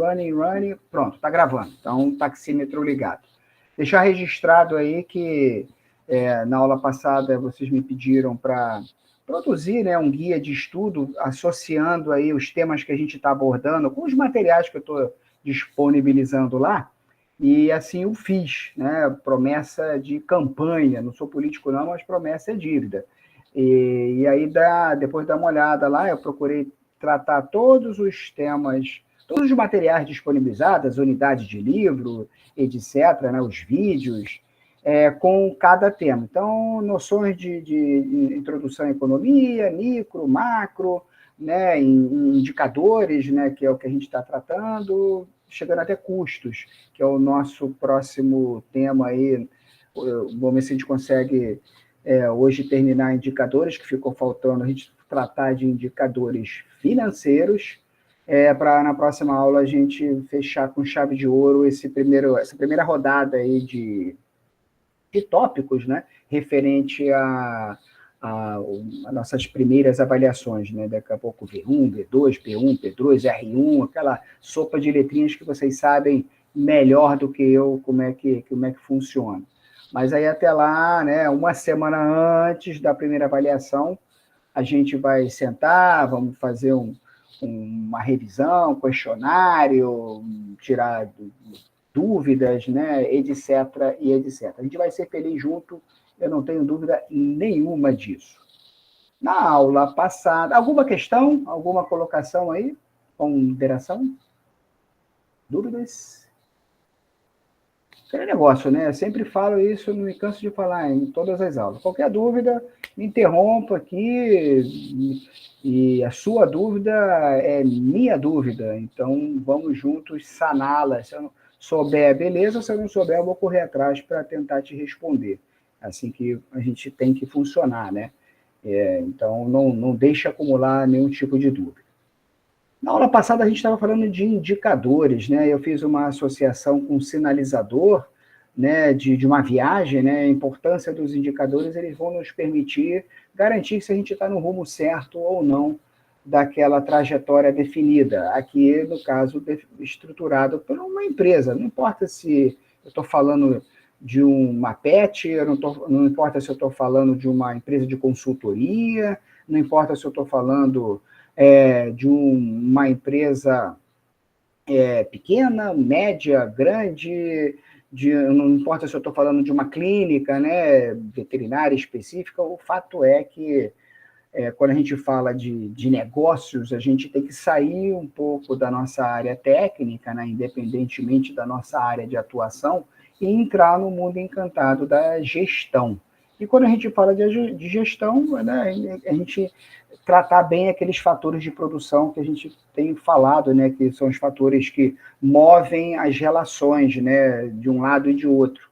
Running, pronto, está gravando. Então, taxímetro ligado. Deixar registrado aí que na aula passada vocês me pediram para produzir, né, um guia de estudo associando aí os temas que a gente está abordando com os materiais que eu estou disponibilizando lá, e assim eu fiz, né, promessa de campanha, não sou político não, mas promessa é dívida. E aí, depois dá uma olhada lá, eu procurei tratar todos os temas, todos os materiais disponibilizados, unidades de livro, etc., né, os vídeos, com cada tema. Então, noções de introdução à economia, micro, macro, né, em indicadores, né, que é o que a gente está tratando, chegando até custos, que é o nosso próximo tema aí. Vamos ver se a gente consegue hoje terminar indicadores, que ficou faltando a gente tratar de indicadores financeiros, para na próxima aula a gente fechar com chave de ouro essa primeira rodada aí de tópicos, né, referente a nossas primeiras avaliações, né? Daqui a pouco V1, V2, P1, P2, R1, aquela sopa de letrinhas que vocês sabem melhor do que eu como é que funciona. Mas aí até lá, né, uma semana antes da primeira avaliação, a gente vai sentar, vamos fazer uma revisão, questionário, tirar dúvidas, né, etc, e etc. A gente vai ser feliz junto, eu não tenho dúvida nenhuma disso. Na aula passada, alguma questão, alguma colocação aí? Ponderação? Dúvidas? Aquele negócio, né? Eu sempre falo isso, não me canso de falar em todas as aulas. Qualquer dúvida, me interrompa aqui, e a sua dúvida é minha dúvida, então vamos juntos saná-la. Se eu não souber, beleza, se eu não souber, eu vou correr atrás para tentar te responder. Assim que a gente tem que funcionar, né? Então, não deixe acumular nenhum tipo de dúvida. Na aula passada, a gente estava falando de indicadores, né? Eu fiz uma associação com sinalizador, né, de uma viagem, né? A importância dos indicadores, eles vão nos permitir garantir se a gente está no rumo certo ou não daquela trajetória definida. Aqui, no caso, estruturado por uma empresa. Não importa se eu estou falando de uma PET, não importa se eu estou falando de uma empresa de consultoria, não importa se eu estou falando de uma empresa pequena, média, grande, não importa se eu estou falando de uma clínica, né, veterinária específica, o fato é que quando a gente fala de negócios, a gente tem que sair um pouco da nossa área técnica, né, independentemente da nossa área de atuação, e entrar no mundo encantado da gestão. E quando a gente fala de gestão, né, a gente tratar bem aqueles fatores de produção que a gente tem falado, né, que são os fatores que movem as relações, né, de um lado e de outro.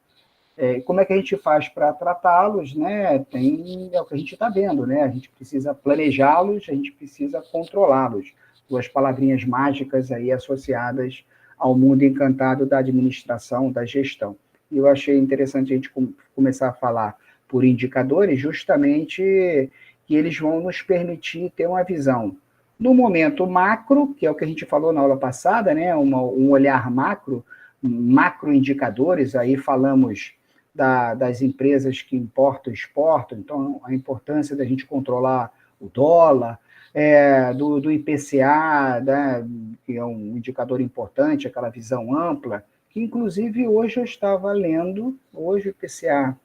Como é que a gente faz para tratá-los, né? É o que a gente está vendo, né? A gente precisa planejá-los, a gente precisa controlá-los. Duas palavrinhas mágicas aí associadas ao mundo encantado da administração, da gestão. E eu achei interessante a gente começar a falar por indicadores, justamente que eles vão nos permitir ter uma visão no momento macro, que é o que a gente falou na aula passada, né? Um olhar macroindicadores, aí falamos das empresas que importam e exportam, então a importância da gente controlar o dólar, do IPCA, né, que é um indicador importante, aquela visão ampla, que inclusive hoje eu estava lendo, hoje o IPCA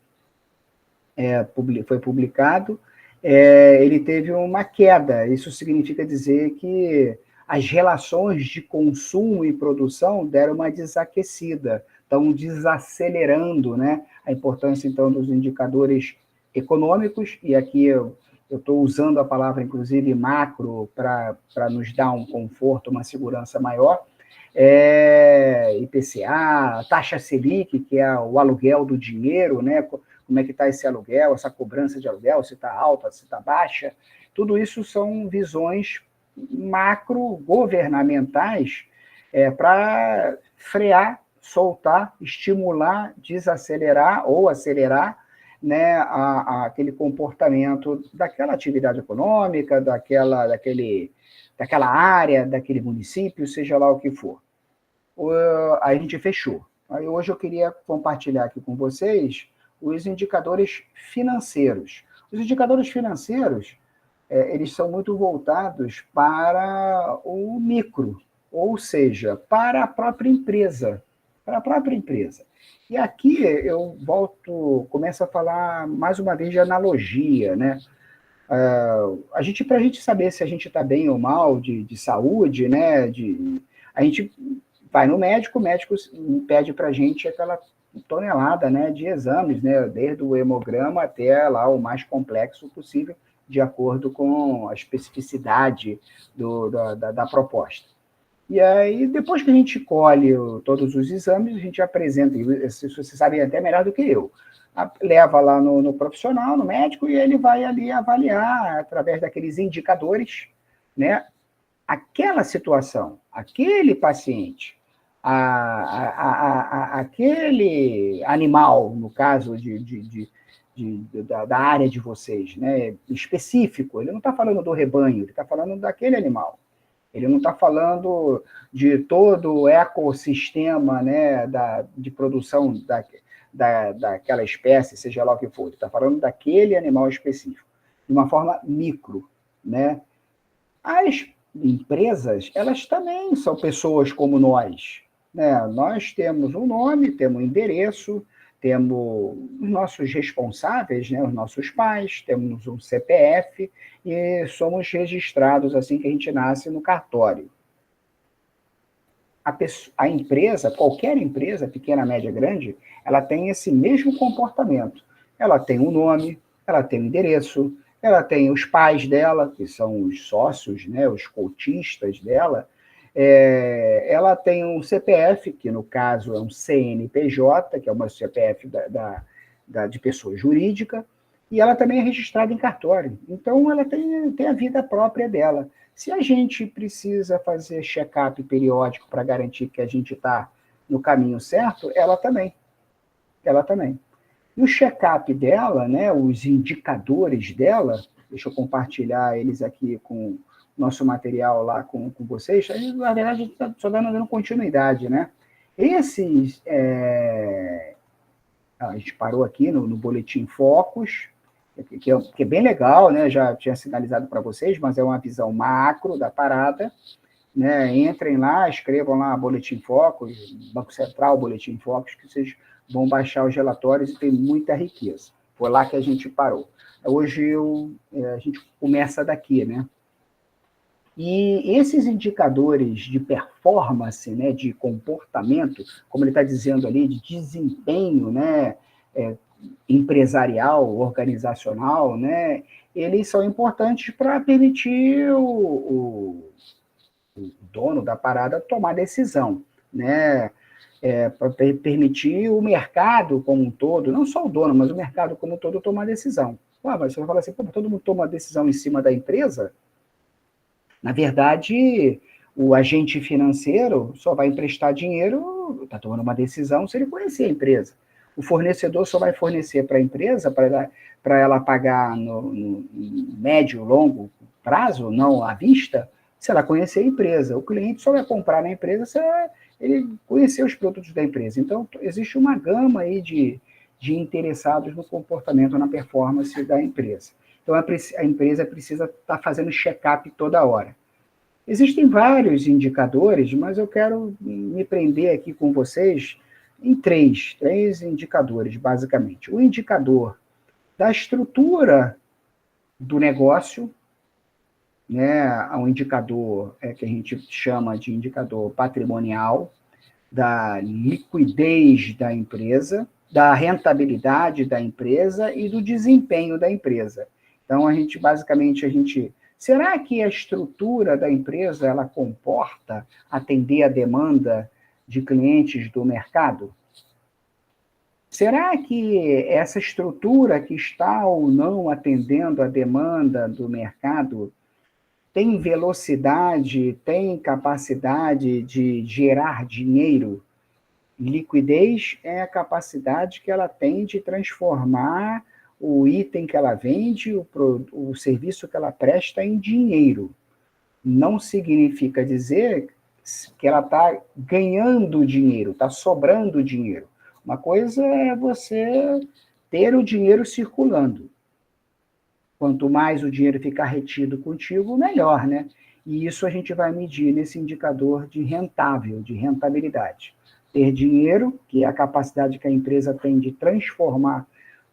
foi publicado, ele teve uma queda, isso significa dizer que as relações de consumo e produção deram uma desaquecida, estão desacelerando, né? A importância, então, dos indicadores econômicos, e aqui eu estou usando a palavra, inclusive, macro, para nos dar um conforto, uma segurança maior, IPCA, taxa Selic, que é o aluguel do dinheiro, né? Como é que está esse aluguel, essa cobrança de aluguel, se está alta, se está baixa, tudo isso são visões macro-governamentais para frear, soltar, estimular, desacelerar ou acelerar, né, aquele comportamento daquela atividade econômica, daquela área, daquele município, seja lá o que for. Aí a gente fechou. Aí hoje eu queria compartilhar aqui com vocês os indicadores financeiros. Os indicadores financeiros, eles são muito voltados para o micro, ou seja, para a própria empresa. Para a própria empresa. E aqui eu começo a falar mais uma vez de analogia, né? Para a gente saber se a gente está bem ou mal de saúde, né? A gente vai no médico, o médico pede para a gente aquela tonelada, né, de exames, né, desde o hemograma até lá o mais complexo possível, de acordo com a especificidade da proposta. E aí, depois que a gente colhe todos os exames, a gente apresenta, isso você sabe até melhor do que eu, leva lá no profissional, no médico, e ele vai ali avaliar, através daqueles indicadores, né, aquela situação, aquele paciente, aquele animal, no caso da área de vocês, né, específico. Ele não está falando do rebanho, ele está falando daquele animal. Ele não está falando de todo o ecossistema, né, de produção daquela espécie, seja lá o que for. Ele está falando daquele animal específico, de uma forma micro, né? As empresas, elas também são pessoas como nós, né? Nós temos um nome, temos um endereço, temos os nossos responsáveis, né? Os nossos pais, temos um CPF e somos registrados assim que a gente nasce no cartório. A empresa, qualquer empresa, pequena, média, grande, ela tem esse mesmo comportamento. Ela tem um nome, ela tem um endereço, ela tem os pais dela, que são os sócios, né, os cotistas dela, ela tem um CPF, que no caso é um CNPJ, que é uma CPF de pessoa jurídica, e ela também é registrada em cartório. Então, ela tem a vida própria dela. Se a gente precisa fazer check-up periódico para garantir que a gente está no caminho certo, ela também. Ela também. E o check-up dela, né, os indicadores dela, deixa eu compartilhar eles aqui com nosso material lá com vocês, aí, na verdade, a gente está só dando continuidade, né? Esses, a gente parou aqui no Boletim Focus, que é bem legal, né? Já tinha sinalizado para vocês, mas é uma visão macro da parada, né? Entrem lá, escrevam lá Boletim Focus, Banco Central, Boletim Focus, que vocês vão baixar os relatórios e tem muita riqueza. Foi lá que a gente parou. Hoje a gente começa daqui, né? E esses indicadores de performance, né, de comportamento, como ele está dizendo ali, de desempenho, né, empresarial, organizacional, né, eles são importantes para permitir o dono da parada tomar decisão, né, para permitir o mercado como um todo, não só o dono, mas o mercado como um todo tomar decisão. Mas você vai falar assim, todo mundo toma decisão em cima da empresa? Na verdade, o agente financeiro só vai emprestar dinheiro, está tomando uma decisão se ele conhecer a empresa. O fornecedor só vai fornecer para a empresa, para ela pagar no médio, longo prazo, não à vista, se ela conhecer a empresa. O cliente só vai comprar na empresa se ele conhecer os produtos da empresa. Então, existe uma gama aí de interessados no comportamento, na performance da empresa. Então, a empresa precisa estar fazendo check-up toda hora. Existem vários indicadores, mas eu quero me prender aqui com vocês em três indicadores, basicamente. O indicador da estrutura do negócio, né, um indicador que a gente chama de indicador patrimonial, da liquidez da empresa, da rentabilidade da empresa e do desempenho da empresa. Então, será que a estrutura da empresa ela comporta atender a demanda de clientes do mercado? Será que essa estrutura que está ou não atendendo a demanda do mercado tem velocidade, tem capacidade de gerar dinheiro? Liquidez é a capacidade que ela tem de transformar o item que ela vende, o serviço que ela presta em dinheiro. Não significa dizer que ela está ganhando dinheiro, está sobrando dinheiro. Uma coisa é você ter o dinheiro circulando. Quanto mais o dinheiro ficar retido contigo, melhor, né? E isso a gente vai medir nesse indicador de rentável, de rentabilidade. Ter dinheiro, que é a capacidade que a empresa tem de transformar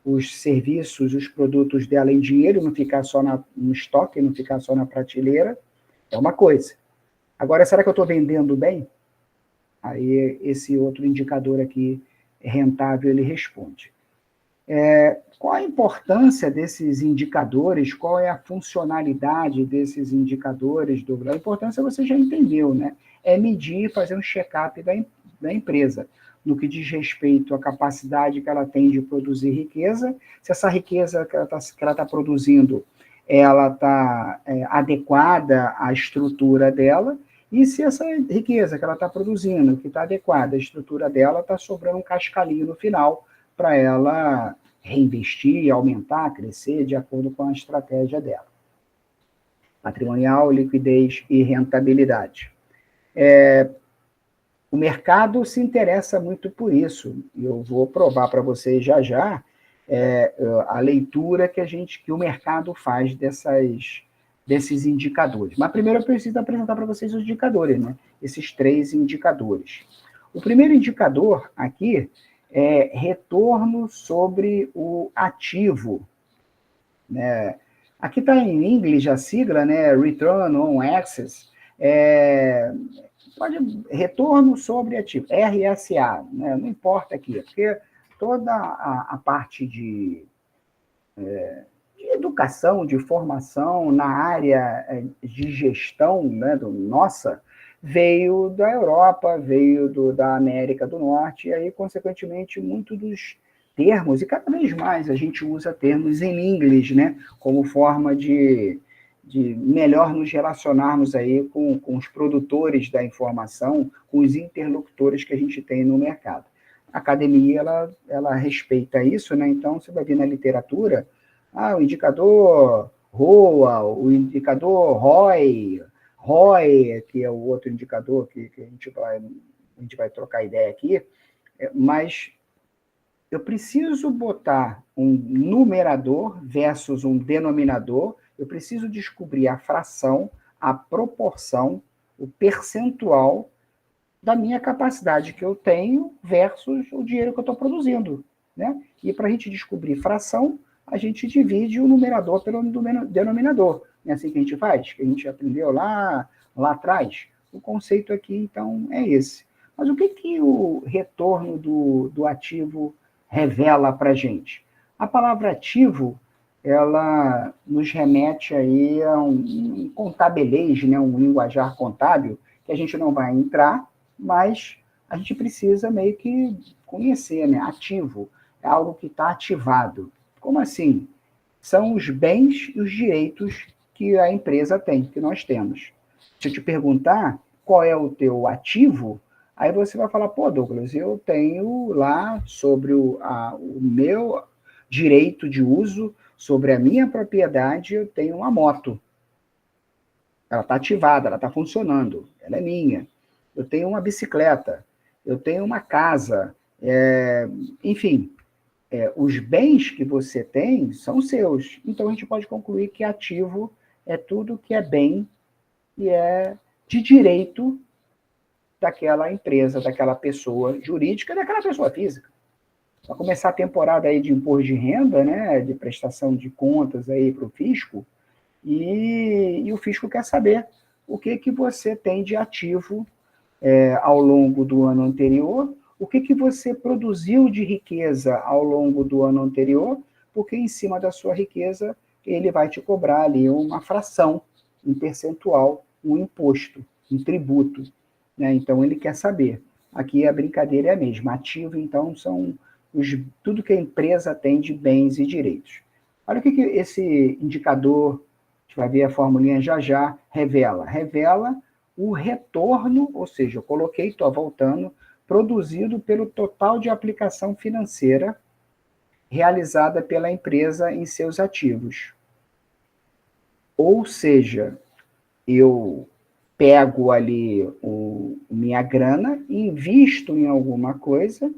os serviços, os produtos dela em dinheiro, não ficar só no estoque, não ficar só na prateleira, é uma coisa. Agora, será que eu estou vendendo bem? Aí esse outro indicador aqui, rentável, ele responde. Qual a importância desses indicadores? Qual é a funcionalidade desses indicadores? A importância você já entendeu, né? É medir, fazer um check-up da empresa, no que diz respeito à capacidade que ela tem de produzir riqueza, se essa riqueza que ela tá produzindo, ela está adequada à estrutura dela, e se essa riqueza que ela está produzindo, que está adequada à estrutura dela, está sobrando um cascalhinho no final, para ela reinvestir, aumentar, crescer de acordo com a estratégia dela. Patrimonial, liquidez e rentabilidade. O mercado se interessa muito por isso. Eu vou provar para vocês já já a leitura que o mercado faz desses indicadores. Mas primeiro eu preciso apresentar para vocês os indicadores, né? Esses 3 indicadores. O primeiro indicador aqui é retorno sobre o ativo. Né? Aqui está em inglês a sigla, né? Return on Assets. Retorno sobre ativo, RSA, né? Não importa aqui, porque toda a parte de educação, de formação na área de gestão, né, nossa, veio da Europa, veio da América do Norte, e aí, consequentemente, muito dos termos, e cada vez mais a gente usa termos em inglês, né, como forma de melhor nos relacionarmos aí com os produtores da informação, com os interlocutores que a gente tem no mercado. A academia, ela respeita isso, né, então você vai ver na literatura, o indicador ROA, o indicador ROI, que é o outro indicador que a gente vai trocar ideia aqui, mas eu preciso botar um numerador versus um denominador, eu preciso descobrir a fração, a proporção, o percentual da minha capacidade que eu tenho versus o dinheiro que eu estou produzindo. Né? E para a gente descobrir fração, a gente divide o numerador pelo denominador. É assim que a gente faz, que a gente aprendeu lá atrás. O conceito aqui, então, é esse. Mas o que o retorno do ativo revela para a gente? A palavra ativo, ela nos remete aí a um contabelês, né? Um linguajar contábil, que a gente não vai entrar, mas a gente precisa meio que conhecer, né? Ativo é algo que está ativado. Como assim? São os bens e os direitos que a empresa tem, que nós temos. Se eu te perguntar qual é o teu ativo, aí você vai falar, pô, Douglas, eu tenho lá sobre o meu direito de uso, sobre a minha propriedade, eu tenho uma moto. Ela está ativada, ela está funcionando, ela é minha. Eu tenho uma bicicleta, eu tenho uma casa, enfim, os bens que você tem são seus. Então a gente pode concluir que ativo é tudo que é bem e é de direito daquela empresa, daquela pessoa jurídica, daquela pessoa física. Vai começar a temporada aí de imposto de renda, né, de prestação de contas aí para o fisco, e o fisco quer saber o que você tem de ativo ao longo do ano anterior, o que você produziu de riqueza ao longo do ano anterior, porque em cima da sua riqueza ele vai te cobrar ali uma fração, um percentual, um imposto, um tributo. Né? Então ele quer saber. Aqui a brincadeira é a mesma. Ativo, então, são tudo que a empresa tem de bens e direitos. Olha o que esse indicador, a gente vai ver a formulinha já já, revela. Revela o retorno, ou seja, eu coloquei, estou voltando, produzido pelo total de aplicação financeira realizada pela empresa em seus ativos. Ou seja, eu pego ali minha grana, invisto em alguma coisa,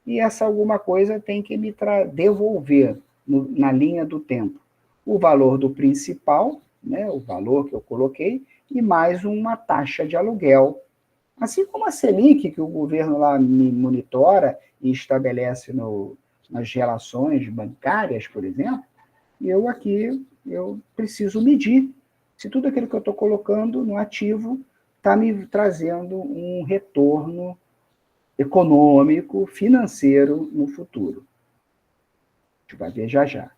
e essa alguma coisa tem que me devolver na linha do tempo o valor do principal, né, o valor que eu coloquei, e mais uma taxa de aluguel. Assim como a Selic, que o governo lá me monitora e estabelece nas relações bancárias, por exemplo, eu preciso medir se tudo aquilo que eu estou colocando no ativo está me trazendo um retorno econômico, financeiro no futuro. A gente vai ver já já.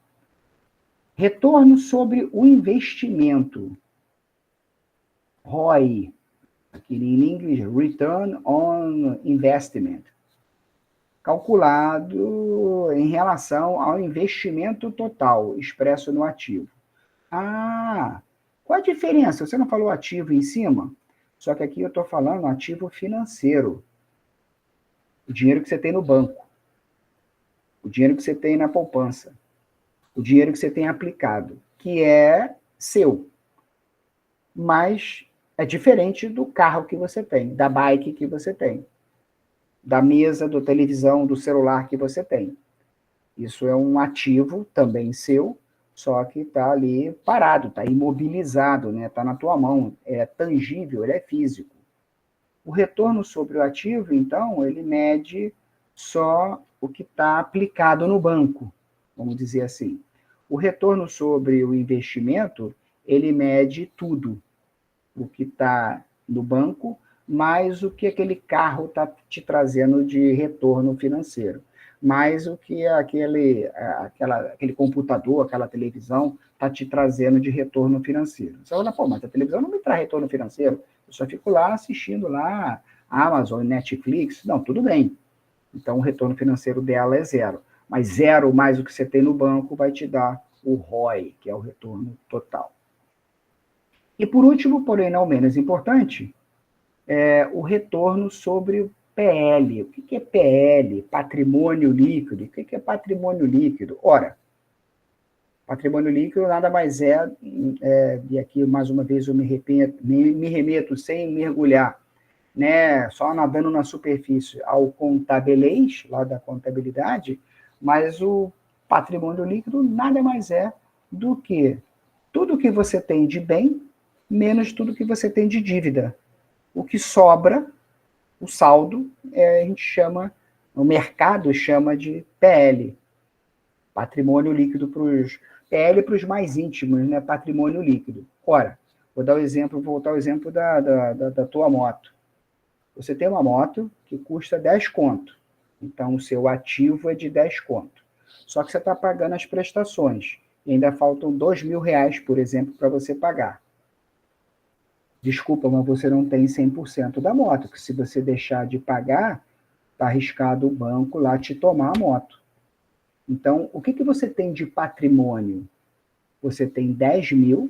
Retorno sobre o investimento. ROI, aqui em inglês, Return on Investment, calculado em relação ao investimento total expresso no ativo. Ah, qual a diferença? Você não falou ativo em cima? Só que aqui eu estou falando ativo financeiro. O dinheiro que você tem no banco, o dinheiro que você tem na poupança, o dinheiro que você tem aplicado, que é seu. Mas é diferente do carro que você tem, da bike que você tem, da mesa, da televisão, do celular que você tem. Isso é um ativo também seu, só que está ali parado, está imobilizado, né? Está na tua mão, é tangível, ele é físico. O retorno sobre o ativo, então, ele mede só o que está aplicado no banco, vamos dizer assim. O retorno sobre o investimento, ele mede tudo, o que está no banco, mais o que aquele carro está te trazendo de retorno financeiro, mais o que aquele computador, aquela televisão está te trazendo de retorno financeiro. Você olha, pô, mas a televisão não me traz retorno financeiro, eu só fico lá assistindo lá Amazon, Netflix, não, tudo bem. Então, o retorno financeiro dela é zero. Mas zero mais o que você tem no banco vai te dar o ROI, que é o retorno total. E por último, porém não menos importante, é o retorno sobre o PL. O que é PL? Patrimônio líquido. O que é patrimônio líquido? Ora, patrimônio líquido nada mais e aqui mais uma vez eu me remeto sem mergulhar, né, só nadando na superfície, ao contabilês, lá da contabilidade, mas o patrimônio líquido nada mais é do que tudo que você tem de bem menos tudo que você tem de dívida. O que sobra, o saldo, a gente chama, o mercado chama de PL, patrimônio líquido para os PL para os mais íntimos, né? Patrimônio líquido. Ora, voltar ao exemplo da tua moto. Você tem uma moto que custa 10 conto. Então, o seu ativo é de 10 conto. Só que você está pagando as prestações. E ainda faltam R$ 2.000, por exemplo, para você pagar. Desculpa, mas você não tem 100% da moto, que se você deixar de pagar, está arriscado o banco lá te tomar a moto. Então, o que você tem de patrimônio? Você tem 10.000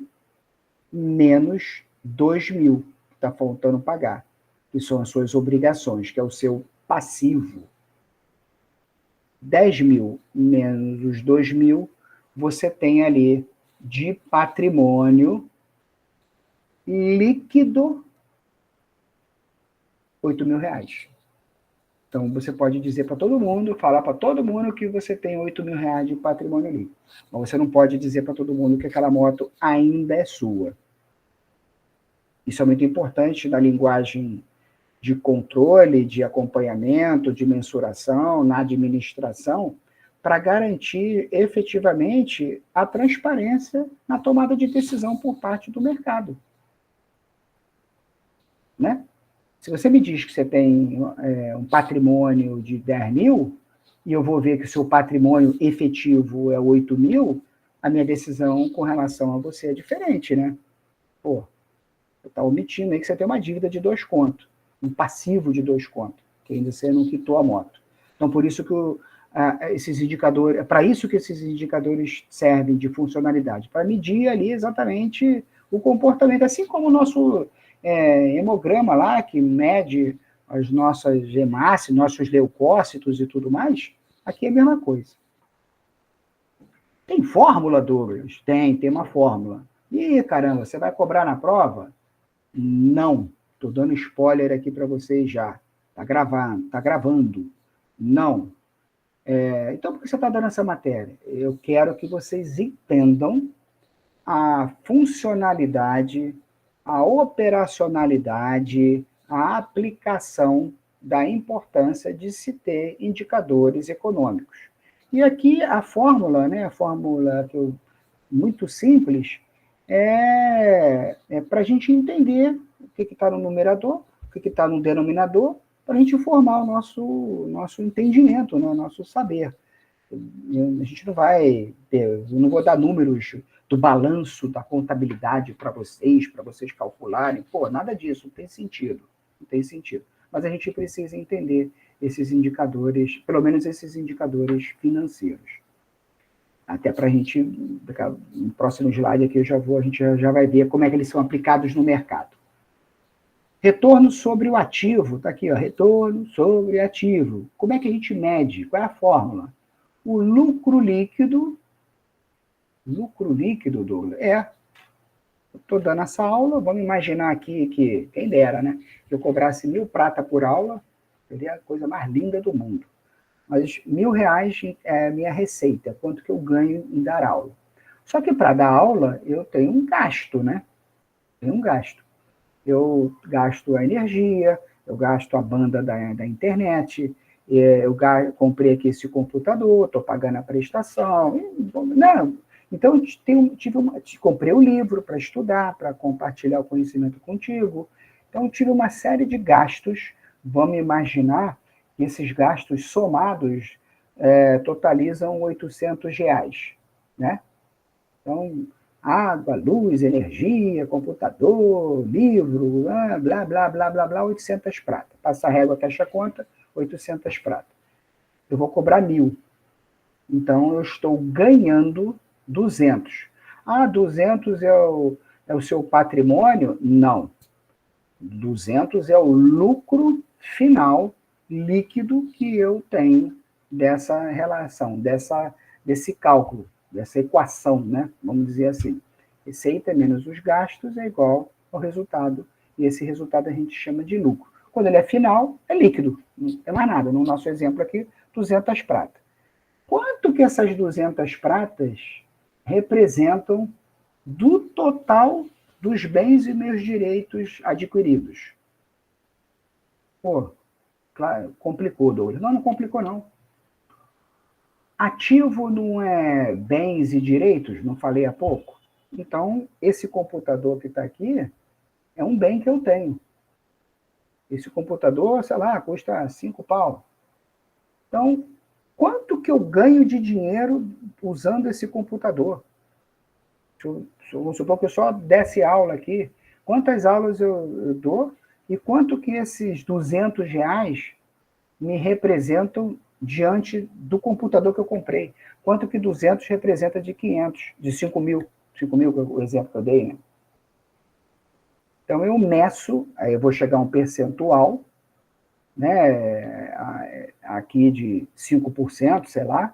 menos 2.000 que está faltando pagar, que são as suas obrigações, que é o seu passivo. 10.000 menos os 2.000, você tem ali de patrimônio líquido R$ 8.000. Então, você pode dizer para todo mundo, falar para todo mundo que você tem R$ 8.000 de patrimônio líquido. Mas você não pode dizer para todo mundo que aquela moto ainda é sua. Isso é muito importante na linguagem de controle, de acompanhamento, de mensuração, na administração, para garantir efetivamente a transparência na tomada de decisão por parte do mercado. Né? Se você me diz que você tem um patrimônio de 10.000, e eu vou ver que o seu patrimônio efetivo é 8.000, a minha decisão com relação a você é diferente, né? Pô, você está omitindo aí que você tem uma dívida de 2 contos, um passivo de 2 contos, que ainda você não quitou a moto. Então, por isso que esses indicadores, é para isso que esses indicadores servem de funcionalidade, para medir ali exatamente o comportamento, assim como o nosso hemograma lá, que mede as nossas hemácias, nossos leucócitos e tudo mais, aqui é a mesma coisa. Tem fórmula, Douglas? Tem uma fórmula. Ih, caramba, você vai cobrar na prova? Não. Estou dando spoiler aqui para vocês já. Está gravando, está gravando. Não. Então, por que você está dando essa matéria? Eu quero que vocês entendam a funcionalidade, a operacionalidade, a aplicação da importância de se ter indicadores econômicos. E aqui a fórmula, né, a fórmula muito simples, é para a gente entender o que está no numerador, o que está no denominador, para a gente formar o nosso entendimento, né, o nosso saber. A gente não vai ter, eu não vou dar números do balanço da contabilidade para vocês calcularem. Pô, nada disso, não tem sentido. Não tem sentido. Mas a gente precisa entender esses indicadores, pelo menos esses indicadores financeiros. Até para a gente, no próximo slide aqui, a gente já vai ver como é que eles são aplicados no mercado. Retorno sobre o ativo, está aqui, ó, retorno sobre ativo. Como é que a gente mede? Qual é a fórmula? O lucro líquido, Douglas, estou dando essa aula, vamos imaginar aqui que, quem dera, né? Que eu cobrasse 1.000 prata por aula, seria a coisa mais linda do mundo. Mas R$ 1.000 é a minha receita, quanto que eu ganho em dar aula. Só que para dar aula, eu tenho um gasto, né? Tenho um gasto. Eu gasto a energia, eu gasto a banda da internet, eu comprei aqui esse computador, estou pagando a prestação. Não. Então, comprei o livro para estudar, para compartilhar o conhecimento contigo. Então, tive uma série de gastos. Vamos imaginar que esses gastos somados totalizam R$ 800, né? Então, água, luz, energia, computador, livro, blá, blá, blá, blá, blá, 800 prata. Passa a régua, fecha a conta, 800 prata. Eu vou cobrar 1.000. Então, eu estou ganhando 200. 200 é o seu patrimônio? Não. 200 é o lucro final líquido que eu tenho dessa relação, desse cálculo, dessa equação, né? Vamos dizer assim. Receita menos os gastos é igual ao resultado, e esse resultado a gente chama de lucro. Quando ele é final, é líquido, não tem mais nada. No nosso exemplo aqui, 200 pratas. Quanto que essas 200 pratas representam do total dos bens e meus direitos adquiridos? Pô, claro, complicou, Douglas. Não complicou, não. Ativo não é bens e direitos? Não falei há pouco? Então, esse computador que está aqui é um bem que eu tenho. Esse computador, sei lá, custa 5 pau. Então, quanto que eu ganho de dinheiro usando esse computador? Vamos supor que eu só desse aula aqui. Quantas aulas eu dou e quanto que esses R$ 200 me representam diante do computador que eu comprei? Quanto que 200 representa de 500, de 5.000? 5.000, o exemplo que eu dei, né? Então, eu meço, aí eu vou chegar a um percentual, né, aqui de 5%, sei lá.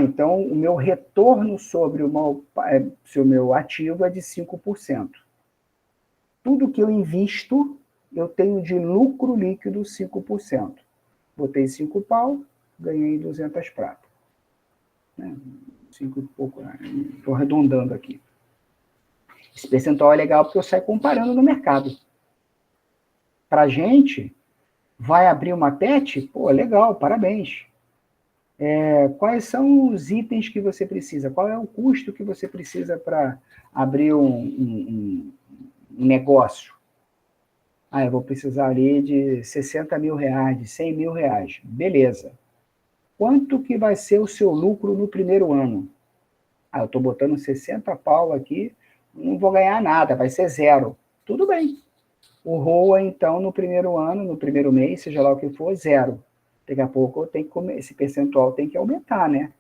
Então o meu retorno sobre o meu ativo é de 5%. Tudo que eu invisto, eu tenho de lucro líquido 5%. Botei 5 pau, ganhei 200 prata. 5 e pouco, estou arredondando aqui. Esse percentual é legal porque eu saio comparando no mercado. Para a gente, vai abrir uma PET? Pô, legal, parabéns. Quais são os itens que você precisa? Qual é o custo que você precisa para abrir um negócio? Eu vou precisar ali de R$ 60.000, de R$ 100.000. Beleza. Quanto que vai ser o seu lucro no primeiro ano? Eu estou botando 60 pau aqui, não vou ganhar nada, vai ser 0. Tudo bem. O ROA, então, no primeiro ano, no primeiro mês, seja lá o que for, 0. Daqui a pouco esse percentual tem que aumentar, né?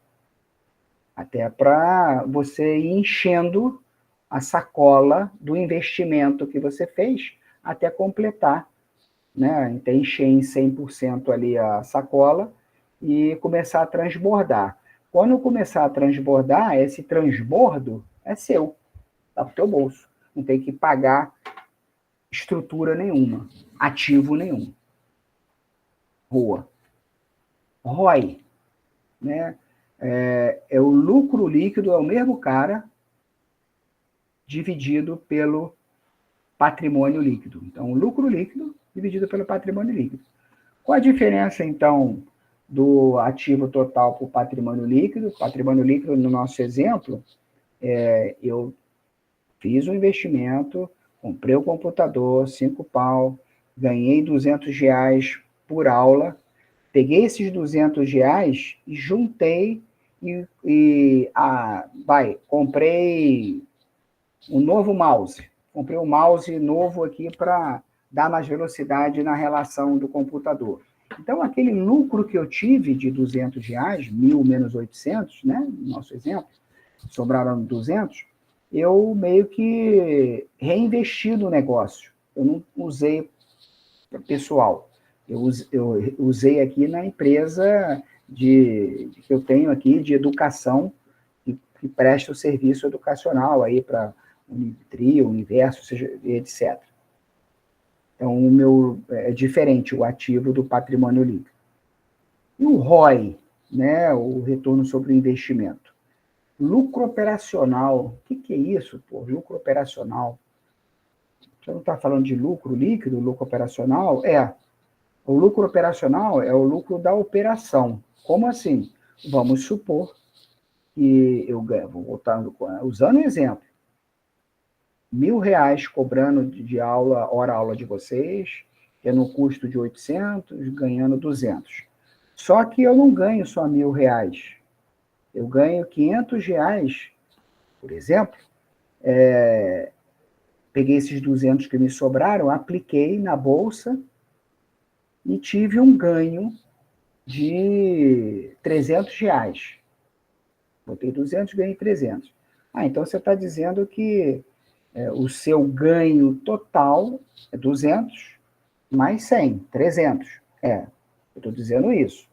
Até para você ir enchendo a sacola do investimento que você fez até completar, né? Até encher em 100% ali a sacola e começar a transbordar. Quando começar a transbordar, esse transbordo é seu, tá pro teu bolso. Não tem que pagar estrutura nenhuma, ativo nenhum. ROA. ROI, né? É o lucro líquido, é o mesmo cara, dividido pelo patrimônio líquido. Então, o lucro líquido dividido pelo patrimônio líquido. Qual a diferença, então, do ativo total para o patrimônio líquido? Patrimônio líquido, no nosso exemplo, eu fiz um investimento, comprei o computador, 5 pau, ganhei R$ 200 por aula, peguei esses R$ 200 e juntei comprei um novo mouse. Comprei um mouse novo aqui para dar mais velocidade na relação do computador. Então, aquele lucro que eu tive de R$ 200, 1.000 menos 800, né, no nosso exemplo, sobraram 200, eu meio que reinvesti no negócio. Eu não usei pessoal. Eu usei aqui na empresa que eu tenho aqui de educação, que presta o serviço educacional aí para Unitrio, Universo, etc. Então, o meu é diferente, o ativo do patrimônio líquido. E o ROI, né, o retorno sobre o investimento. Lucro operacional, o que é isso, pô? Lucro operacional. Você não está falando de lucro líquido, lucro operacional? O lucro operacional é o lucro da operação. Como assim? Vamos supor que eu ganho, vou voltar usando um exemplo, R$ 1.000 cobrando de aula, hora aula de vocês, tendo um custo de 800, ganhando 200. Só que eu não ganho só R$ 1.000. Eu ganho R$ 500, por exemplo, peguei esses 200 que me sobraram, apliquei na bolsa e tive um ganho de R$ 300. Botei 200, ganhei 300. Então você está dizendo que o seu ganho total é 200 mais 100, 300. Eu estou dizendo isso.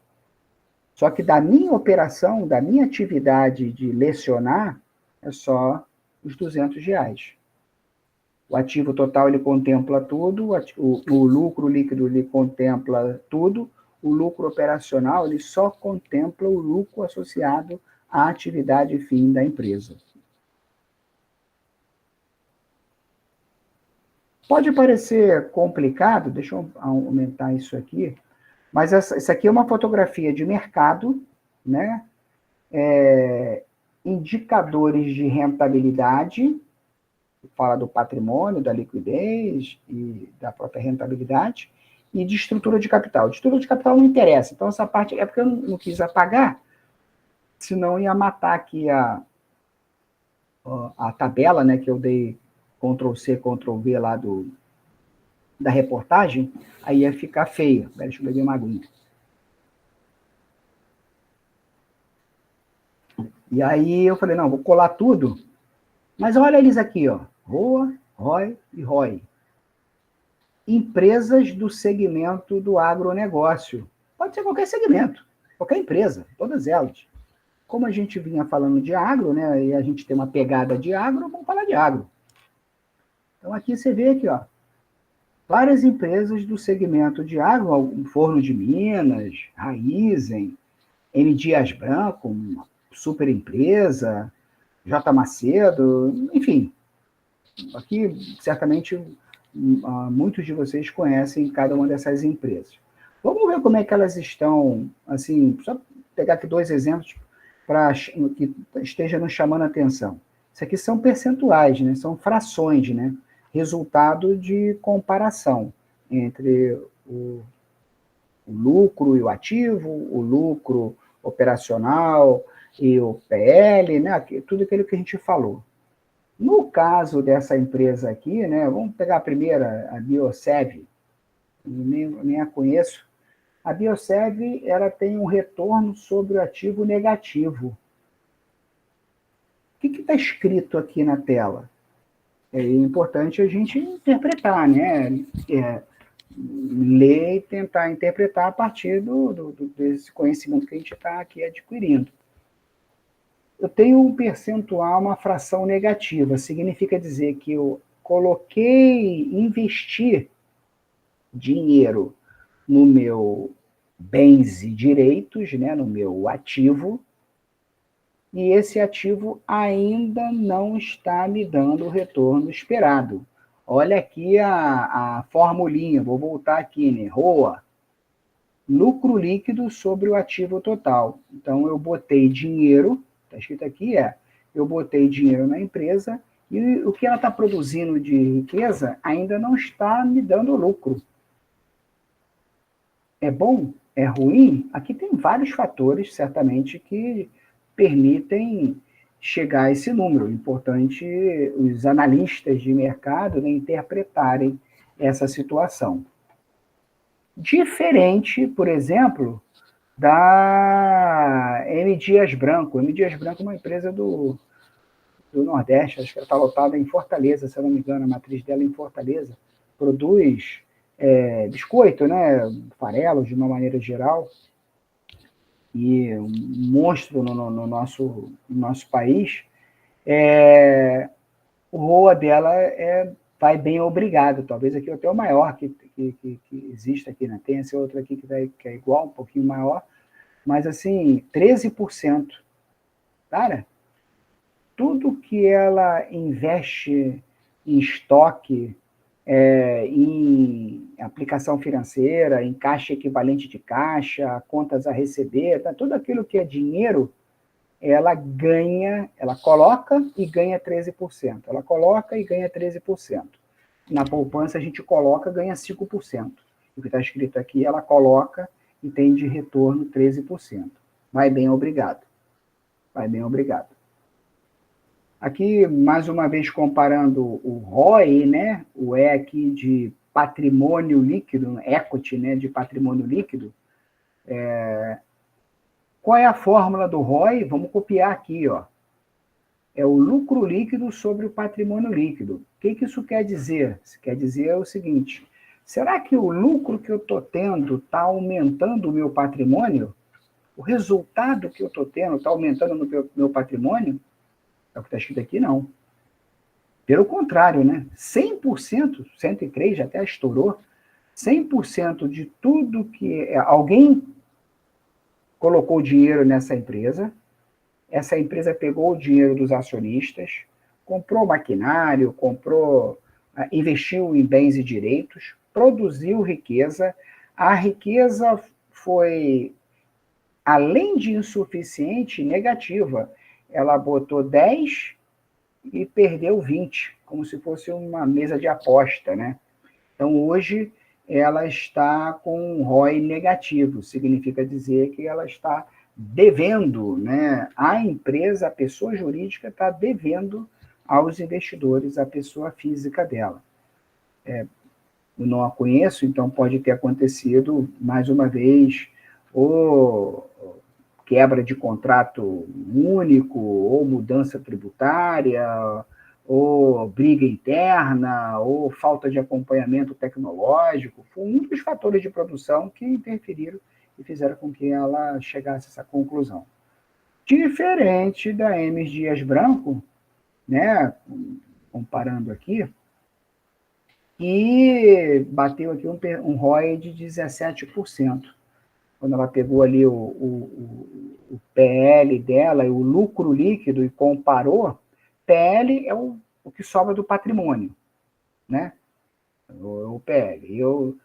Só que da minha operação, da minha atividade de lecionar, é só os R$ 200. O ativo total ele contempla tudo, o lucro líquido ele contempla tudo, o lucro operacional ele só contempla o lucro associado à atividade fim da empresa. Pode parecer complicado, deixa eu aumentar isso aqui, mas isso aqui é uma fotografia de mercado, né? Indicadores de rentabilidade, fala do patrimônio, da liquidez e da própria rentabilidade, e de estrutura de capital. De estrutura de capital não interessa, então essa parte é porque eu não quis apagar, senão ia matar aqui a tabela, né, que eu dei Ctrl+C, Ctrl+V lá da reportagem, aí ia ficar feio. Deixa eu beber uma aguinha. E aí eu falei, não, vou colar tudo, mas olha eles aqui, ó, ROA, ROI e ROI. Empresas do segmento do agronegócio. Pode ser qualquer segmento, qualquer empresa, todas elas. Como a gente vinha falando de agro, né, e a gente tem uma pegada de agro, vamos falar de agro. Então aqui você vê aqui, ó, várias empresas do segmento de agro, Forno de Minas, Raizen, M. Dias Branco, uma super empresa, J. Macedo, enfim. Aqui, certamente, muitos de vocês conhecem cada uma dessas empresas. Vamos ver como é que elas estão, assim, só pegar aqui 2 exemplos para que esteja nos chamando a atenção. Isso aqui são percentuais, né? São frações, né? Resultado de comparação entre o lucro e o ativo, o lucro operacional e o PL, né? Tudo aquilo que a gente falou. No caso dessa empresa aqui, né? Vamos pegar a primeira, a Biosev, nem a conheço. A Biosev, ela tem um retorno sobre o ativo negativo. O que está escrito aqui na tela? É importante a gente interpretar, né? Ler e tentar interpretar a partir desse conhecimento que a gente está aqui adquirindo. Eu tenho um percentual, uma fração negativa, significa dizer que investi dinheiro no meu bens e direitos, né, no meu ativo, e esse ativo ainda não está me dando o retorno esperado. Olha aqui a formulinha, vou voltar aqui, né? ROA, lucro líquido sobre o ativo total. Então, eu botei dinheiro, está escrito aqui, eu botei dinheiro na empresa e o que ela está produzindo de riqueza ainda não está me dando lucro. É bom? É ruim? Aqui tem vários fatores, certamente, que permitem chegar a esse número. O importante os analistas de mercado, né, interpretarem essa situação. Diferente, por exemplo, da M. Dias Branco. M. Dias Branco é uma empresa do Nordeste, acho que ela está lotada em Fortaleza, se eu não me engano, a matriz dela é em Fortaleza. Produz biscoito, né, farelos, de uma maneira geral, e um monstro no nosso país. O ROA dela vai bem obrigado, talvez aqui até o maior que existe aqui, né? Tem esse outro aqui que é igual, um pouquinho maior, mas assim, 13%. Cara, tudo que ela investe em estoque, em aplicação financeira, em caixa equivalente de caixa, contas a receber, tá? Tudo aquilo que é dinheiro, ela ganha, ela coloca e ganha 13%. Ela coloca e ganha 13%. Na poupança, a gente coloca e ganha 5%. O que está escrito aqui, ela coloca e tem de retorno 13%. Vai bem, obrigado. Vai bem, obrigado. Aqui, mais uma vez, comparando o ROE, né? O E aqui de patrimônio líquido, equity, né? De patrimônio líquido. Qual é a fórmula do ROE? Vamos copiar aqui, ó. É o lucro líquido sobre o patrimônio líquido. O que isso quer dizer? Isso quer dizer o seguinte: será que o lucro que eu estou tendo está aumentando o meu patrimônio? O resultado que eu estou tendo está aumentando o meu patrimônio? É o que está escrito aqui, não. Pelo contrário, né? 100%, 103 já até estourou, 100% de tudo que alguém colocou dinheiro nessa empresa, essa empresa pegou o dinheiro dos acionistas, comprou maquinário, investiu em bens e direitos, produziu riqueza, a riqueza foi, além de insuficiente, negativa. Ela botou 10 e perdeu 20, como se fosse uma mesa de aposta, né? Então, hoje, ela está com um ROI negativo, significa dizer que ela está devendo, né? A empresa, a pessoa jurídica, está devendo aos investidores, a pessoa física dela. Eu não a conheço, então pode ter acontecido, mais uma vez, ou quebra de contrato único, ou mudança tributária, ou briga interna, ou falta de acompanhamento tecnológico. Foi um dos fatores de produção que interferiram e fizeram com que ela chegasse a essa conclusão. Diferente da Hermes Dias Branco, né, comparando aqui, e bateu aqui um ROI de 17%. Quando ela pegou ali o PL dela e o lucro líquido e comparou, PL é o que sobra do patrimônio, né? O PL. Eu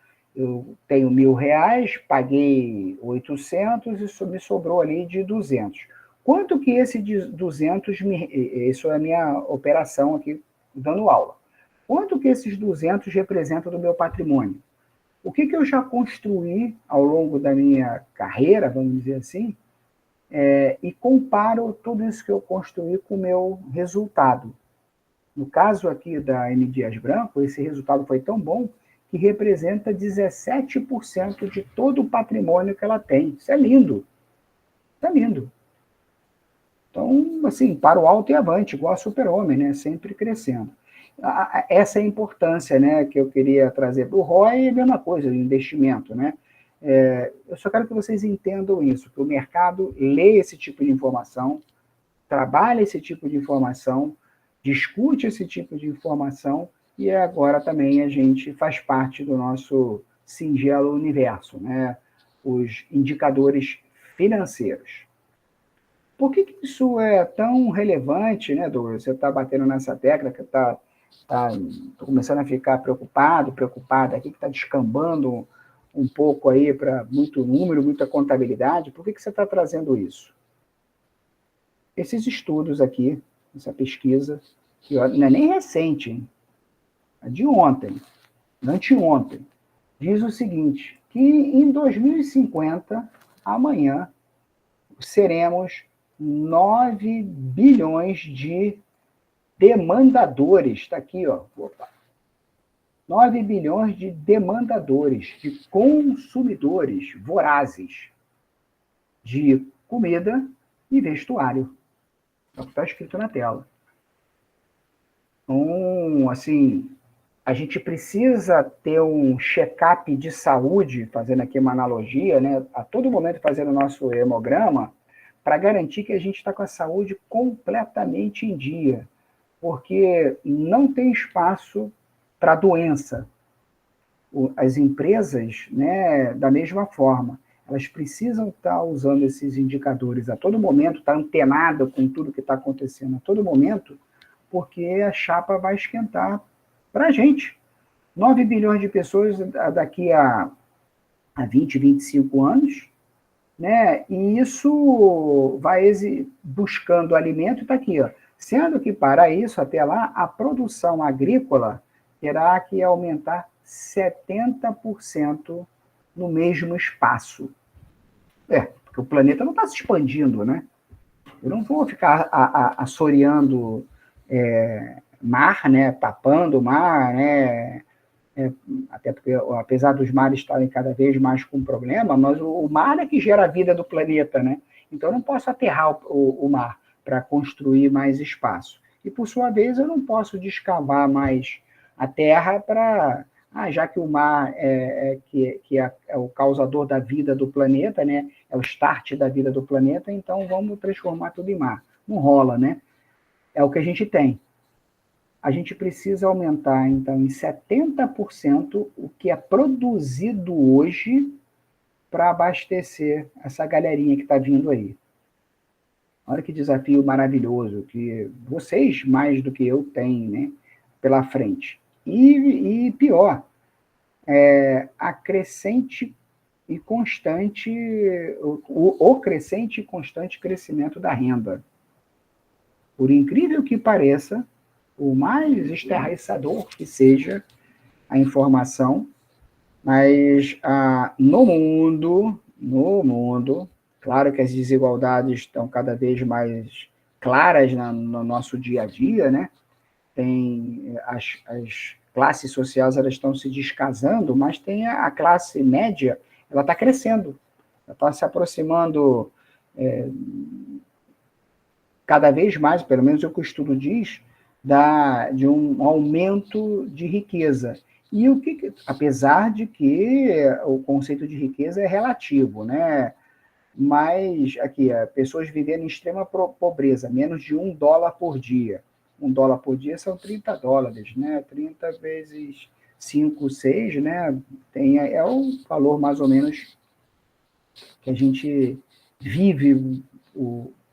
tenho R$ 1.000, paguei 800 e isso me sobrou ali de 200. Quanto que esse de 200, isso é a minha operação aqui, dando aula. Quanto que esses 200 representam do meu patrimônio? O que eu já construí ao longo da minha carreira, vamos dizer assim, e comparo tudo isso que eu construí com o meu resultado. No caso aqui da M. Dias Branco, esse resultado foi tão bom que representa 17% de todo o patrimônio que ela tem. Isso é lindo. Isso é lindo. Então, assim, para o alto e avante, igual a Super-Homem, né? Sempre crescendo. Essa é a importância, né, que eu queria trazer para o ROI, é a mesma coisa, o investimento, né? Eu só quero que vocês entendam isso, que o mercado lê esse tipo de informação, trabalha esse tipo de informação, discute esse tipo de informação e agora também a gente faz parte do nosso singelo universo, né? Os indicadores financeiros. Por que isso é tão relevante, né, Douglas? Você está batendo nessa tecla, que tô começando a ficar preocupada aqui, que está descambando um pouco aí para muito número, muita contabilidade. Por que você está trazendo isso? Esses estudos aqui, essa pesquisa, que não é nem recente, hein? É de ontem, anteontem, diz o seguinte, que em 2050, amanhã, seremos 9 bilhões de demandadores. Está aqui, ó. Opa. 9 bilhões de demandadores, de consumidores vorazes de comida e vestuário. É o que está escrito na tela. Então, assim, a gente precisa ter um check-up de saúde, fazendo aqui uma analogia, né? A todo momento fazendo o nosso hemograma, para garantir que a gente está com a saúde completamente em dia, porque não tem espaço para doença. As empresas, né, da mesma forma, elas precisam estar usando esses indicadores a todo momento, estar antenada com tudo que está acontecendo a todo momento, porque a chapa vai esquentar para a gente. 9 bilhões de pessoas daqui a 20, 25 anos, né? E isso vai buscando alimento, está aqui, ó. Sendo que para isso, até lá, a produção agrícola terá que aumentar 70% no mesmo espaço. Porque o planeta não está se expandindo, né? Eu não vou ficar assoreando mar, né? Tapando o mar, né? Até porque, apesar dos mares estarem cada vez mais com problema, mas o mar é que gera a vida do planeta, né? Então, eu não posso aterrar o mar para construir mais espaço. E, por sua vez, eu não posso descavar mais a terra para... já que o mar é o causador da vida do planeta, né? É o start da vida do planeta, então vamos transformar tudo em mar. Não rola, né? É o que a gente tem. A gente precisa aumentar, então, em 70% o que é produzido hoje para abastecer essa galerinha que está vindo aí. Olha que desafio maravilhoso que vocês, mais do que eu, têm, né, pela frente. E pior, a crescente e constante, o crescente e constante crescimento da renda. Por incrível que pareça, o mais estarrecedor que seja a informação, mas no mundo, claro que as desigualdades estão cada vez mais claras no nosso dia a dia, né? Tem as classes sociais, elas estão se descasando, mas tem a classe média, ela está crescendo, ela está se aproximando cada vez mais, pelo menos é o que o estudo diz, de um aumento de riqueza. E apesar de que o conceito de riqueza é relativo, né? Mas, aqui, pessoas vivendo em extrema pobreza, menos de $1 por dia. $1 por dia são $30, né? 30 vezes 5, 6, né? É o valor, mais ou menos, que a gente vive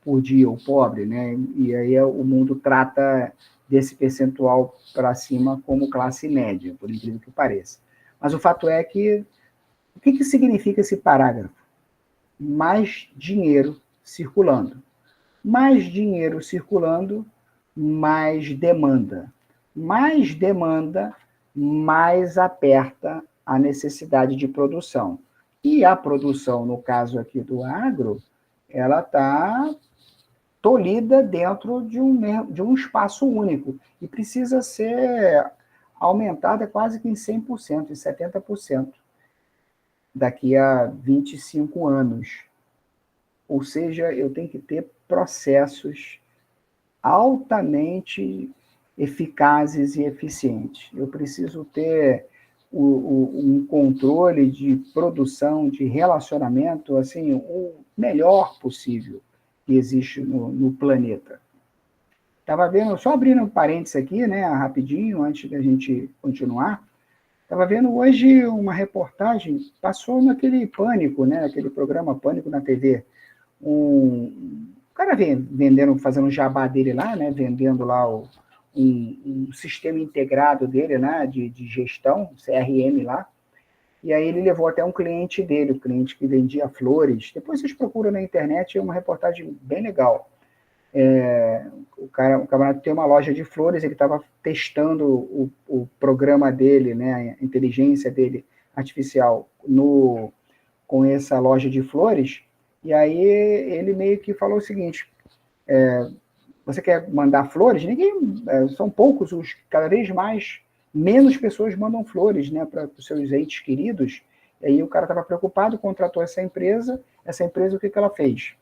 por dia, o pobre, né? E aí o mundo trata desse percentual para cima como classe média, por incrível que pareça. Mas o fato é que, o que significa esse parágrafo? Mais dinheiro circulando. Mais dinheiro circulando, mais demanda. Mais demanda, mais aperta a necessidade de produção. E a produção, no caso aqui do agro, ela está tolhida dentro de um espaço único e precisa ser aumentada quase que em 100%, em 70%, daqui a 25 anos. Ou seja, eu tenho que ter processos altamente eficazes e eficientes. Eu preciso ter um controle de produção, de relacionamento, assim, o melhor possível que existe no planeta. Estava vendo, só abrindo um parênteses aqui, né, rapidinho, antes da gente continuar. Estava vendo hoje uma reportagem, passou naquele Pânico, né, aquele programa Pânico na TV. Um cara vendendo, fazendo um jabá dele lá, né, vendendo lá um sistema integrado dele, né, de gestão, CRM lá. E aí ele levou até um cliente dele, um cliente que vendia flores. Depois vocês procuram na internet, é uma reportagem bem legal. O camarada tem uma loja de flores, ele estava testando o programa dele, né, a inteligência dele artificial com essa loja de flores, e aí ele meio que falou o seguinte, você quer mandar flores? São poucos, cada vez menos pessoas mandam flores, né, para os seus entes queridos, e aí o cara estava preocupado, contratou essa empresa o que ela fez?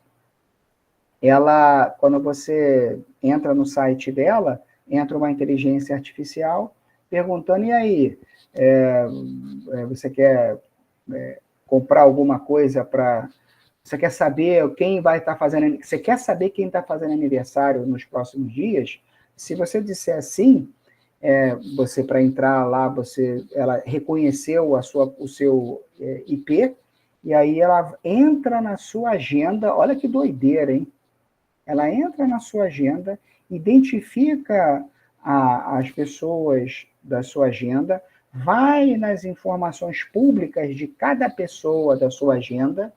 Ela, quando você entra no site dela, entra uma inteligência artificial perguntando, e aí, você quer comprar alguma coisa para... Você quer saber quem vai estar fazendo... Você quer saber quem está fazendo aniversário nos próximos dias? Se você disser sim, você, para entrar lá, ela reconheceu o seu IP, e aí ela entra na sua agenda. Olha que doideira, hein? Ela entra na sua agenda, identifica as pessoas da sua agenda, vai nas informações públicas de cada pessoa da sua agenda,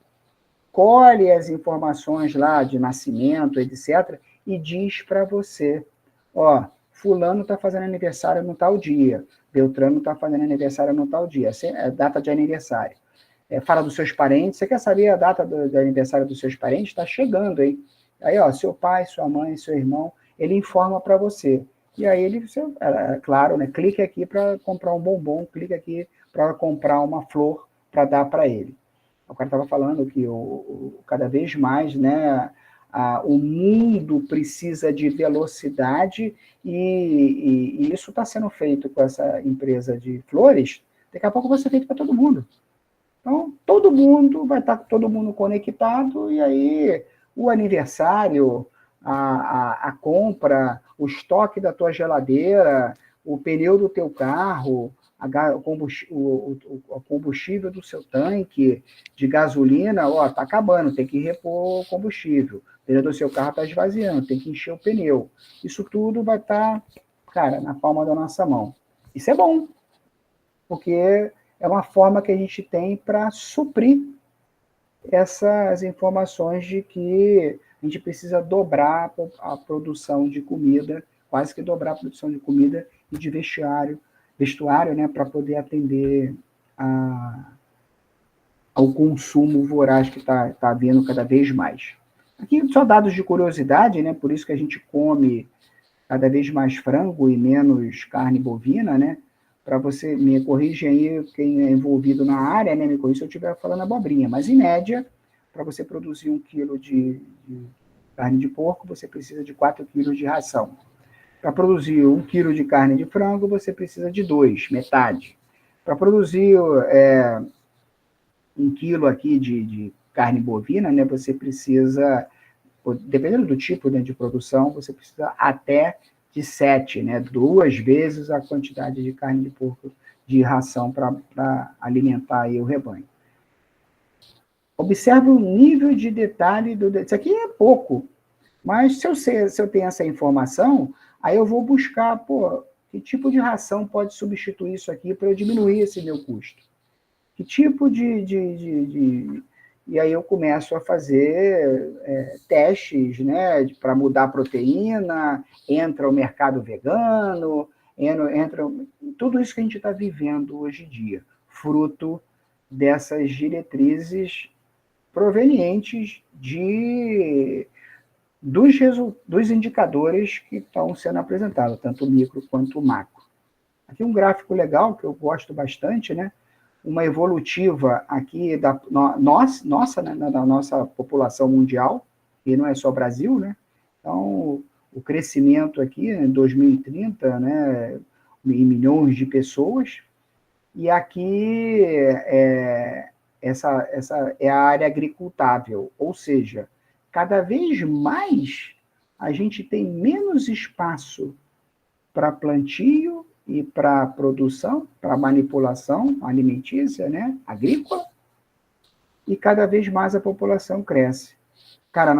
colhe as informações lá de nascimento, etc., e diz para você, ó, fulano está fazendo aniversário no tal dia, Beltrano está fazendo aniversário no tal dia, data de aniversário. Fala dos seus parentes, você quer saber a data do aniversário dos seus parentes? Está chegando, hein? Aí, ó, seu pai, sua mãe, seu irmão, ele informa para você. E aí ele, claro, né, clique aqui para comprar um bombom, clique aqui para comprar uma flor para dar para ele. O cara estava falando que cada vez mais, né, o mundo precisa de velocidade e isso está sendo feito com essa empresa de flores. Daqui a pouco vai ser feito para todo mundo. Então, todo mundo vai estar todo mundo conectado, e aí o aniversário, a compra, o estoque da tua geladeira, o pneu do teu carro, o combustível do seu tanque de gasolina, ó, tá acabando, tem que repor o combustível. O pneu do seu carro está esvaziando, tem que encher o pneu. Isso tudo vai estar, cara, na palma da nossa mão. Isso é bom, porque é uma forma que a gente tem para suprir essas informações de que a gente precisa dobrar a produção de comida, quase que dobrar a produção de comida e de vestuário, né, para poder atender ao consumo voraz que está havendo cada vez mais. Aqui só dados de curiosidade, né, por isso que a gente come cada vez mais frango e menos carne bovina, né? Para você, me corrija aí, quem é envolvido na área, né? Me corrija se eu estiver falando abobrinha, mas em média, para você produzir 1 quilo de carne de porco, você precisa de 4 quilos de ração. Para produzir 1 quilo de carne de frango, você precisa de 2, metade. Para produzir 1 quilo aqui de carne bovina, né? Você precisa, dependendo do tipo, né, de produção, você precisa até de 7, né? 2 vezes a quantidade de carne de porco de ração para alimentar aí o rebanho. Observe o nível de detalhe isso aqui é pouco, mas se eu tenho essa informação, aí eu vou buscar, que tipo de ração pode substituir isso aqui para eu diminuir esse meu custo? Que tipo E aí eu começo a fazer testes, né, para mudar a proteína, entra o mercado vegano, entra tudo isso que a gente está vivendo hoje em dia, fruto dessas diretrizes provenientes dos indicadores que estão sendo apresentados, tanto micro quanto macro. Aqui um gráfico legal, que eu gosto bastante, né? Uma evolutiva aqui nossa, né, da nossa população mundial, e não é só Brasil, né? Então, o crescimento aqui em 2030, né, em milhões de pessoas, e aqui essa é a área agricultável, ou seja, cada vez mais a gente tem menos espaço para plantio e para produção, para manipulação alimentícia, né, agrícola, e cada vez mais a população cresce. Cara,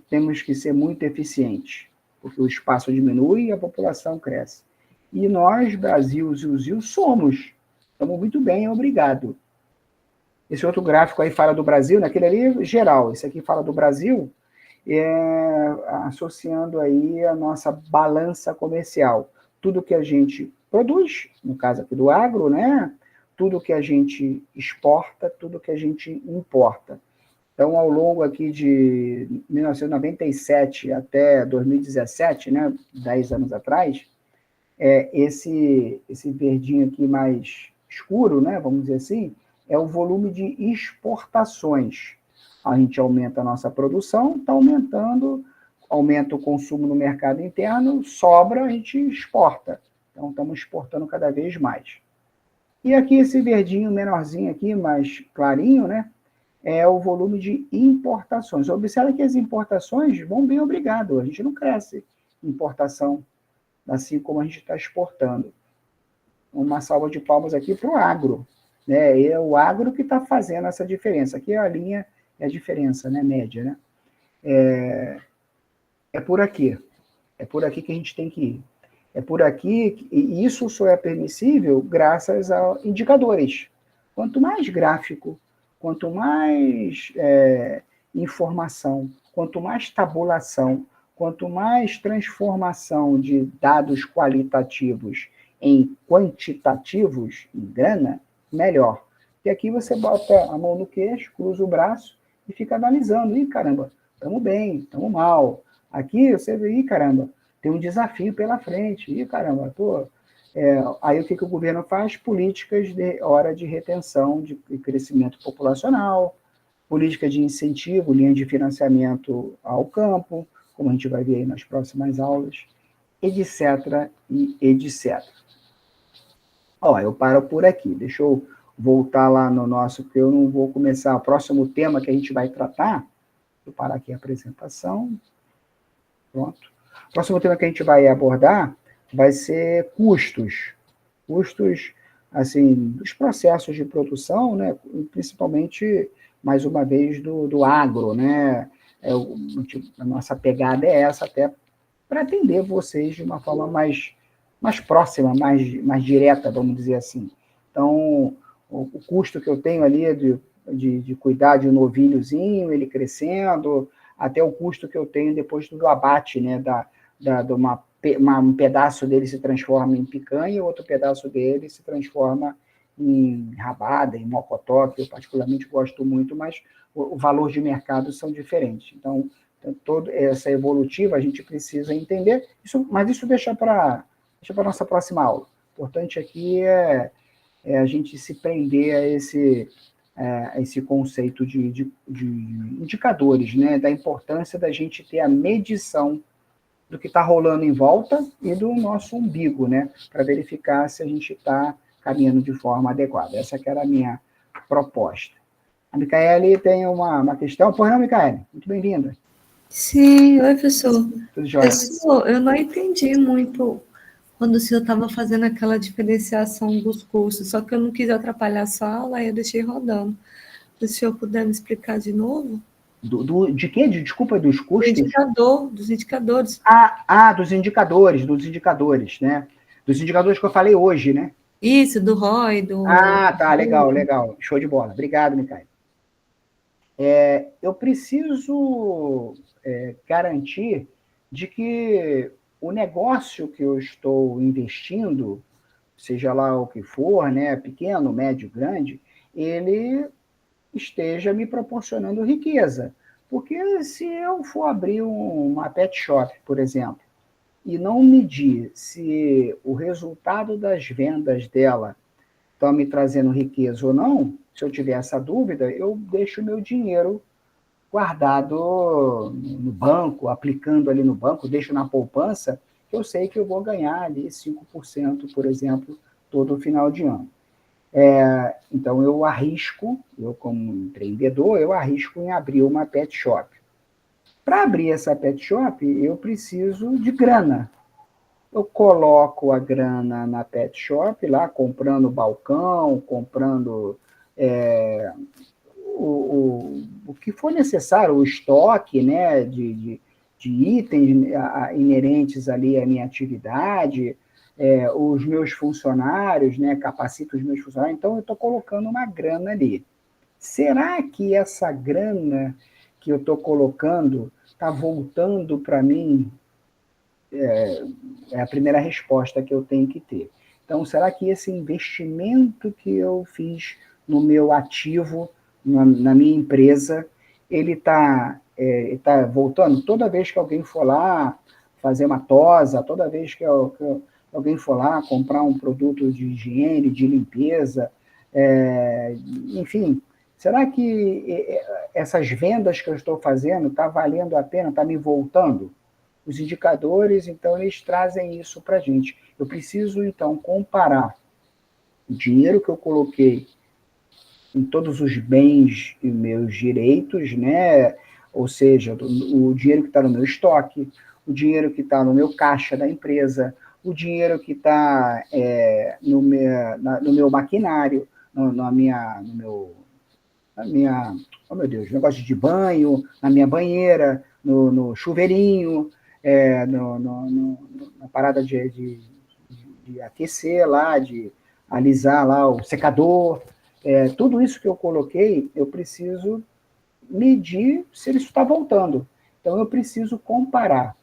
temos que ser muito eficientes, porque o espaço diminui e a população cresce. E nós, Brasil, Zil, somos. Estamos muito bem, obrigado. Esse outro gráfico aí fala do Brasil, naquele ali geral. Esse aqui fala do Brasil, associando aí a nossa balança comercial. Tudo que a gente produz, no caso aqui do agro, né? Tudo que a gente exporta, tudo que a gente importa. Então, ao longo aqui de 1997 até 2017, né, 10 anos atrás, esse verdinho aqui mais escuro, né, vamos dizer assim, é o volume de exportações. A gente aumenta a nossa produção, está aumentando, aumenta o consumo no mercado interno, sobra, a gente exporta. Então, estamos exportando cada vez mais. E aqui esse verdinho menorzinho aqui, mais clarinho, né, é o volume de importações. Observe que as importações vão bem obrigado, a gente não cresce importação, assim como a gente está exportando. Uma salva de palmas aqui para o agro. Né? É o agro que está fazendo essa diferença. Aqui a linha é a diferença, né? Média. Né? É por aqui. É por aqui que a gente tem que ir. É por aqui, e isso só é permissível graças a indicadores. Quanto mais gráfico, quanto mais informação, quanto mais tabulação, quanto mais transformação de dados qualitativos em quantitativos, em grana, melhor. E aqui você bota a mão no queixo, cruza o braço e fica analisando. Ih, caramba, estamos bem, estamos mal. Aqui você vê, ih, caramba, tem um desafio pela frente. Ih, caramba, pô. Aí o que o governo faz? Políticas de hora de retenção de crescimento populacional, política de incentivo, linha de financiamento ao campo, como a gente vai ver aí nas próximas aulas, etc. e etc. Ó, eu paro por aqui. Deixa eu voltar lá no nosso, porque eu não vou começar. O próximo tema que a gente vai tratar, vou parar aqui a apresentação. Pronto. O próximo tema que a gente vai abordar vai ser custos. Custos, assim, dos processos de produção, né? Principalmente, mais uma vez, do agro, né? A nossa pegada é essa, até para atender vocês de uma forma mais próxima, mais direta, vamos dizer assim. Então, o custo que eu tenho ali de cuidar de um novilhozinho, ele crescendo, até o custo que eu tenho depois do abate, né, um pedaço dele se transforma em picanha, outro pedaço dele se transforma em rabada, em mocotó, que eu particularmente gosto muito, mas o valor de mercado são diferentes. Então, toda essa evolutiva a gente precisa entender, mas isso deixa para a nossa próxima aula. O importante aqui é a gente se prender a esse conceito de indicadores, né, da importância da gente ter a medição do que está rolando em volta e do nosso umbigo, né, para verificar se a gente está caminhando de forma adequada. Essa que era a minha proposta. A Micaele tem uma questão. Pois não, Micaele? Muito bem-vinda. Sim, oi, professor. Tudo jóia. Professor, eu não entendi muito quando o senhor estava fazendo aquela diferenciação dos cursos, só que eu não quis atrapalhar a sua aula, aí eu deixei rodando. Se o senhor puder me explicar de novo? De quê? Desculpa, dos custos? Dos indicadores. Dos indicadores, né? Dos indicadores que eu falei hoje, né? Isso, do ROI, do... Tá, legal. Show de bola. Obrigado, Micael. Eu preciso garantir de que o negócio que eu estou investindo, seja lá o que for, né, pequeno, médio, grande, ele esteja me proporcionando riqueza. Porque se eu for abrir uma pet shop, por exemplo, e não medir se o resultado das vendas dela estão me trazendo riqueza ou não, se eu tiver essa dúvida, eu deixo o meu dinheiro guardado no banco, aplicando ali no banco, deixo na poupança, que eu sei que eu vou ganhar ali 5%, por exemplo, todo final de ano. Então, eu como empreendedor, eu arrisco em abrir uma pet shop. Para abrir essa pet shop, eu preciso de grana. Eu coloco a grana na pet shop, lá, comprando balcão, comprando o que for necessário, o estoque, né, de itens inerentes ali à minha atividade, os meus funcionários, né, capacito os meus funcionários, então eu estou colocando uma grana ali. Será que essa grana que eu estou colocando está voltando para mim? É a primeira resposta que eu tenho que ter. Então, será que esse investimento que eu fiz no meu ativo, na minha empresa, ele está tá voltando? Toda vez que alguém for lá fazer uma tosa, toda vez que alguém for lá comprar um produto de higiene, de limpeza, enfim, será que essas vendas que eu estou fazendo está valendo a pena, está me voltando? Os indicadores, então, eles trazem isso para a gente. Eu preciso, então, comparar o dinheiro que eu coloquei em todos os bens e meus direitos, né? Ou seja, o dinheiro que está no meu estoque, o dinheiro que está no meu caixa da empresa, o dinheiro que está no meu maquinário, na minha, oh meu Deus, negócio de banho, na minha banheira, no chuveirinho, na parada de aquecer lá, de alisar lá o secador. Tudo isso que eu coloquei, eu preciso medir se isso está voltando. Então, eu preciso comparar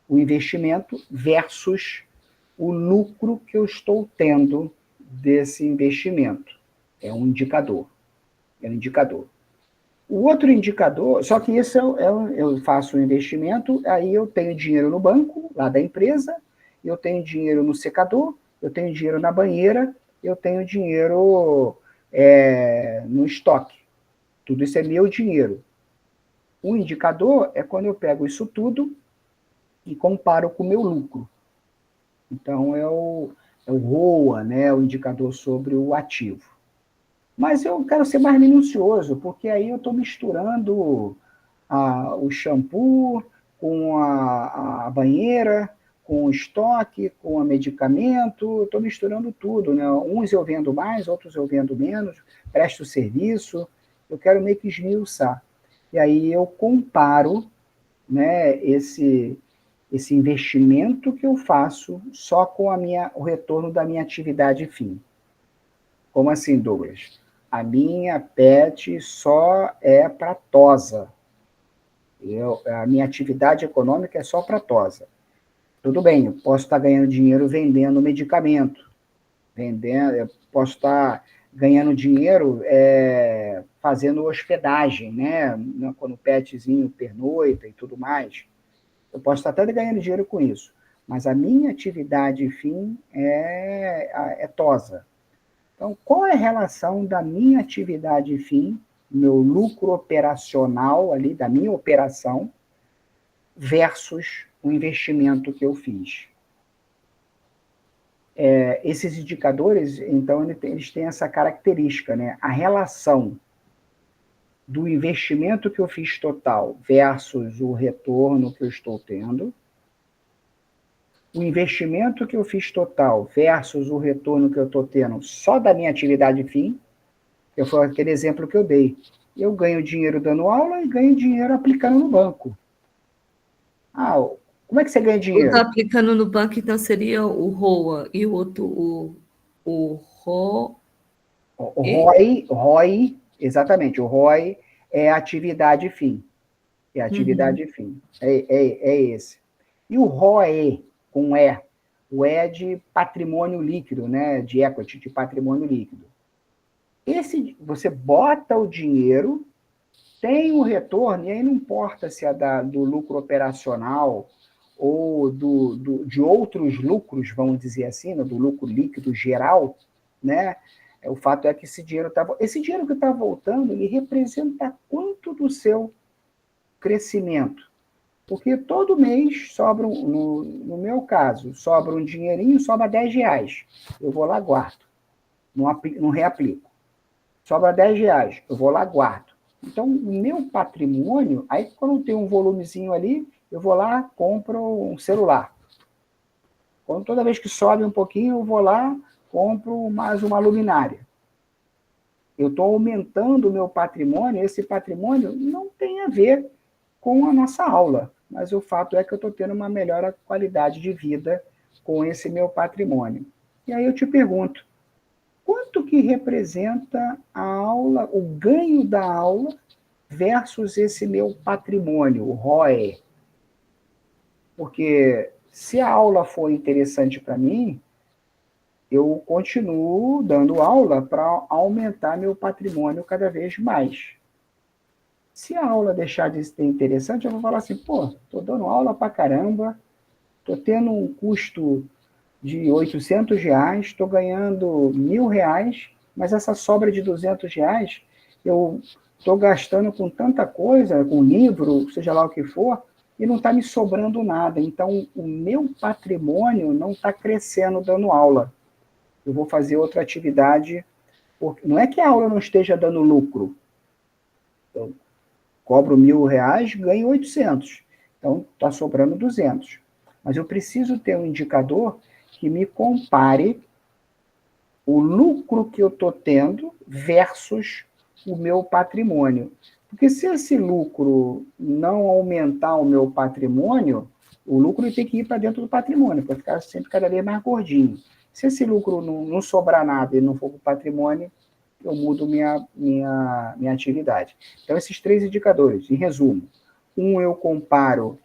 o investimento versus o lucro que eu estou tendo desse investimento. É um indicador. É um indicador. O outro indicador, só que isso eu faço um investimento, aí eu tenho dinheiro no banco, lá da empresa, eu tenho dinheiro no secador, eu tenho dinheiro na banheira, eu tenho dinheiro no estoque. Tudo isso é meu dinheiro. O indicador é quando eu pego isso tudo e comparo com o meu lucro. Então, é o ROA, né, o indicador sobre o ativo. Mas eu quero ser mais minucioso, porque aí eu estou misturando o shampoo com a banheira, com o estoque, com o medicamento, estou misturando tudo, né? Uns eu vendo mais, outros eu vendo menos, presto serviço, eu quero meio que esmiuçar. E aí eu comparo, né, esse investimento que eu faço só com o retorno da minha atividade fim. Como assim, Douglas? A minha pet só é para tosa. A minha atividade econômica é só para tosa. Tudo bem, eu posso estar ganhando dinheiro vendendo medicamento, eu posso estar ganhando dinheiro fazendo hospedagem, né? Quando o petzinho pernoita e tudo mais. Eu posso estar até ganhando dinheiro com isso, mas a minha atividade fim é tosa. Então, qual é a relação da minha atividade fim, meu lucro operacional ali, da minha operação, versus o investimento que eu fiz? Esses indicadores, então, eles têm essa característica, né? A relação do investimento que eu fiz total versus o retorno que eu estou tendo, o investimento que eu fiz total versus o retorno que eu estou tendo só da minha atividade fim, que foi aquele exemplo que eu dei. Eu ganho dinheiro dando aula e ganho dinheiro aplicando no banco. Como é que você ganha dinheiro? Está aplicando no banco, então seria o ROA e o outro, o RO... O ROI, exatamente, o ROI é atividade fim. É atividade fim. É esse. E o ROE, com E, o E é de patrimônio líquido, né? De equity, de patrimônio líquido. Você bota o dinheiro, tem o retorno, e aí não importa se é do lucro operacional ou de outros lucros, vamos dizer assim, né, do lucro líquido geral, né? O fato é que esse dinheiro que está voltando, ele representa quanto do seu crescimento? Porque todo mês sobra, no meu caso, sobra um dinheirinho, sobra R$10. Eu vou lá, guardo. Não reaplico. Sobra R$10. Eu vou lá, guardo. Então, o meu patrimônio, aí quando tem um volumezinho ali, eu vou lá, compro um celular. Quando toda vez que sobe um pouquinho, eu vou lá, compro mais uma luminária. Eu estou aumentando o meu patrimônio, esse patrimônio não tem a ver com a nossa aula, mas o fato é que eu estou tendo uma melhor qualidade de vida com esse meu patrimônio. E aí eu te pergunto, quanto que representa a aula, o ganho da aula versus esse meu patrimônio, o ROE? Porque se a aula for interessante para mim, eu continuo dando aula para aumentar meu patrimônio cada vez mais. Se a aula deixar de ser interessante, eu vou falar assim, pô, estou dando aula para caramba, estou tendo um custo de R$ 800, estou ganhando R$ 1.000, mas essa sobra de R$ 200 eu estou gastando com tanta coisa, com livro, seja lá o que for, e não está me sobrando nada. Então, o meu patrimônio não está crescendo dando aula. Eu vou fazer outra atividade, porque não é que a aula não esteja dando lucro. Eu cobro R$ 1.000, ganho 800. Então, está sobrando 200. Mas eu preciso ter um indicador que me compare o lucro que eu estou tendo versus o meu patrimônio. Porque se esse lucro não aumentar o meu patrimônio, o lucro tem que ir para dentro do patrimônio, para ficar sempre cada vez mais gordinho. Se esse lucro não sobrar nada e não for para o patrimônio, eu mudo minha atividade. Então, esses 3 indicadores, em resumo. Eu comparo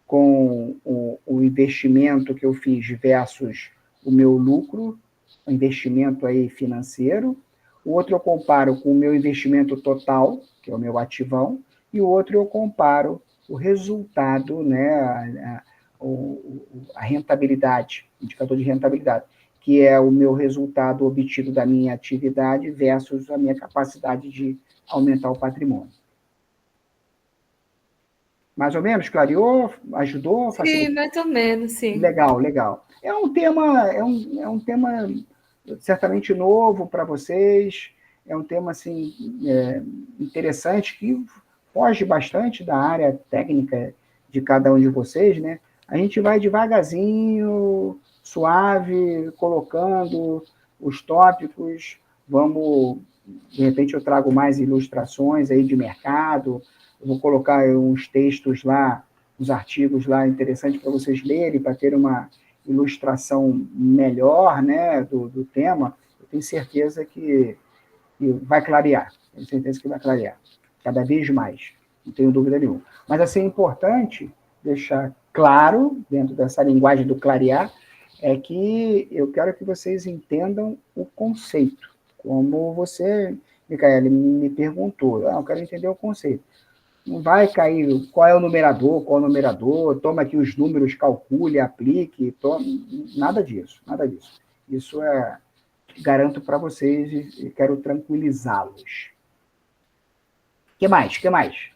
com o investimento que eu fiz versus o meu lucro, o investimento aí financeiro. O outro eu comparo com o meu investimento total, que é o meu ativão, e o outro eu comparo o resultado, né, a rentabilidade, indicador de rentabilidade, que é o meu resultado obtido da minha atividade versus a minha capacidade de aumentar o patrimônio. Mais ou menos, clareou, ajudou, Sim, facilitou? mais ou menos, sim. Legal, legal. É um tema certamente novo para vocês, é um tema assim, interessante, que foge bastante da área técnica de cada um de vocês, né? A gente vai devagarzinho, suave, colocando os tópicos, vamos, de repente eu trago mais ilustrações aí de mercado, eu vou colocar uns textos lá, uns artigos lá interessantes para vocês lerem, para ter uma ilustração melhor, né, do tema. Eu tenho certeza que vai clarear, tenho certeza que vai clarear, cada vez mais, não tenho dúvida nenhuma. Mas, assim, é importante deixar claro, dentro dessa linguagem do clarear, é que eu quero que vocês entendam o conceito, como você, Micaele, me perguntou, eu quero entender o conceito. Não vai cair qual é o numerador, qual é o numerador, toma aqui os números, calcule, aplique, nada disso, nada disso. Isso garanto para vocês e quero tranquilizá-los. O que mais? O que mais?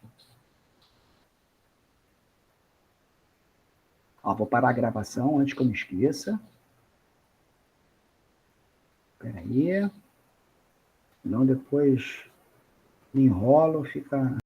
Ó, vou parar a gravação antes que eu me esqueça. Espera aí. Senão depois me enrolo, fica